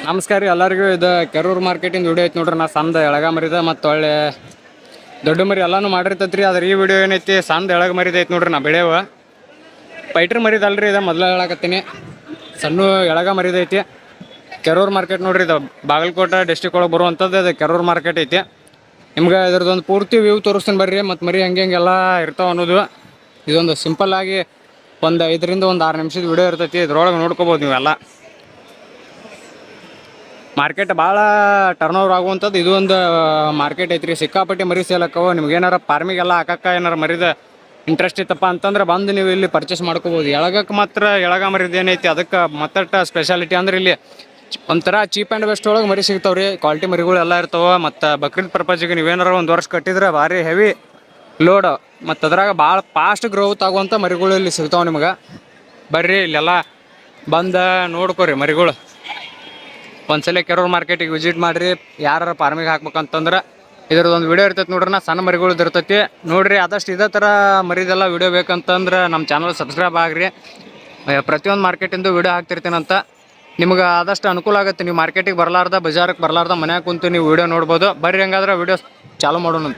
ನಮಸ್ಕಾರ ರೀ ಎಲ್ಲರಿಗೂ. ಇದು ಕೆರೂರು ಮಾರ್ಕೆಟಿಂದ ವಿಡಿಯೋ ಐತಿ ನೋಡ್ರಿ. ನಾ ಸಂದ ಎಳಗ ಮರಿದ ಮತ್ತು ಒಳ್ಳೆ ದೊಡ್ಡ ಮರಿ ಎಲ್ಲಾನು ಮಾಡಿರ್ತೈತ್ರಿ. ಆದ್ರೆ ಈ ವಿಡಿಯೋ ಏನೈತಿ ಸಂದ ಎಳಗ ಮರಿದೈತಿ ನೋಡ್ರಿ. ನಾ ಬೆಳೆಯವ ಪೈಟ್ರ್ ಮರಿದಲ್ರಿ, ಇದು ಮೊದಲ ಹೇಳಕತ್ತೀನಿ. ಸಣ್ಣ ಎಳಗ ಮರಿದೈತಿ. ಕೆರೂರು ಮಾರ್ಕೆಟ್ ನೋಡ್ರಿ, ಇದು ಬಾಗಲಕೋಟೆ ಡಿಸ್ಟಿಕ್ ಒಳಗೆ ಬರುವಂಥದ್ದು. ಇದು ಕೆರೂರು ಮಾರ್ಕೆಟ್ ಐತಿ. ನಿಮ್ಗೆ ಇದ್ರದ್ದೊಂದು ಪೂರ್ತಿ ವ್ಯೂ ತೋರಿಸ್ತೀನಿ ಬರ್ರಿ. ಮತ್ತು ಮರಿ ಹೆಂಗೆಲ್ಲ ಇರ್ತಾವೆ ಅನ್ನೋದು. ಇದೊಂದು ಸಿಂಪಲ್ ಆಗಿ ಒಂದು 5 ರಿಂದ 6 ನಿಮಿಷದ ವಿಡಿಯೋ ಇರ್ತೈತಿ. ಇದ್ರೊಳಗೆ ನೋಡ್ಕೋಬೋದು ನೀವೆಲ್ಲ. ಮಾರ್ಕೆಟ್ ಭಾಳ ಟರ್ನ್ ಓವರ್ ಆಗುವಂಥದ್ದು ಇದು ಒಂದು ಮಾರ್ಕೆಟ್ ಐತ್ರಿ. ಸಿಕ್ಕಾಪಟ್ಟಿ ಮರಿ ಸೇಲ್ ಆಕ್ಕವ. ನಿಮ್ಗೆ ಏನಾರ ಫಾರ್ಮಿಗೆಲ್ಲ ಹಾಕಕ್ಕೆ ಏನಾರು ಮರಿದ ಇಂಟ್ರೆಸ್ಟ್ ಇತ್ತಪ್ಪ ಅಂತಂದ್ರೆ ಬಂದು ನೀವು ಇಲ್ಲಿ ಪರ್ಚೇಸ್ ಮಾಡ್ಕೋಬೋದು. ಎಳಗಕ್ಕೆ ಮಾತ್ರ ಎಳಗ ಮರಿದು ಏನೈತಿ ಅದಕ್ಕೆ ಮತ್ತಟ್ಟ ಸ್ಪೆಷಾಲಿಟಿ ಅಂದ್ರೆ ಇಲ್ಲಿ ಒಂಥರ ಚೀಪ್ ಆ್ಯಂಡ್ ಬೆಸ್ಟ್ ಒಳಗೆ ಮರಿ ಸಿಗ್ತಾವ್ರಿ. ಕ್ವಾಲಿಟಿ ಮರಿಗಳು ಎಲ್ಲ ಇರ್ತಾವೆ. ಮತ್ತು ಬಕ್ರೀದ್ ಪರ್ಪಸ್ಗೆ ನೀವೇನಾರು ಒಂದು ವರ್ಷ ಕಟ್ಟಿದ್ರೆ ಭಾರಿ ಹೆವಿ ಲೋಡ್ ಮತ್ತು ಅದ್ರಾಗ ಭಾಳ ಫಾಸ್ಟ್ ಗ್ರೋತ್ ಆಗುವಂಥ ಮರಿಗಳು ಇಲ್ಲಿ ಸಿಗ್ತಾವೆ ನಿಮ್ಗೆ. ಬರ್ರಿ ಇಲ್ಲೆಲ್ಲ ಬಂದು ನೋಡ್ಕೊರಿ ಮರಿಗಳು. ಒಂದ್ಸಲ ಕೆರೂರು ಮಾರ್ಕೆಟಿಗೆ ವಿಸಿಟ್ ಮಾಡಿರಿ. ಯಾರು ಫಾರ್ಮಿಗೆ ಹಾಕ್ಬೇಕಂತಂದ್ರೆ ಇದ್ರದ್ದೊಂದು ವಿಡಿಯೋ ಇರ್ತೈತೆ ನೋಡ್ರಿ. ನಾ ಸಣ್ಣ ಮರಿಗಳ್ದು ಇರ್ತೈತಿ ನೋಡಿರಿ. ಆದಷ್ಟು ಇದೇ ಥರ ಮರಿದೆಲ್ಲ ವಿಡಿಯೋ ಬೇಕಂತಂದ್ರೆ ನಮ್ಮ ಚಾನಲ್ ಸಬ್ಸ್ಕ್ರೈಬ್ ಆಗಿರಿ. ಪ್ರತಿಯೊಂದು ಮಾರ್ಕೆಟಿಂದು ವಿಡಿಯೋ ಹಾಕ್ತಿರ್ತೀನಂತ. ನಿಮ್ಗೆ ಆದಷ್ಟು ಅನುಕೂಲ ಆಗುತ್ತೆ. ನೀವು ಮಾರ್ಕೆಟಿಗೆ ಬರಲಾರ್ದ, ಬಜಾರಿಗೆ ಬರಲಾರ್ದ ಮನ್ಯಾಗ ಕುಂತು ನೀವು ವಿಡಿಯೋ ನೋಡ್ಬೋದು. ಬರ್ರಿ ಹಂಗಾದ್ರೆ ವಿಡಿಯೋ ಚಾಲೂ ಮಾಡೋಣ.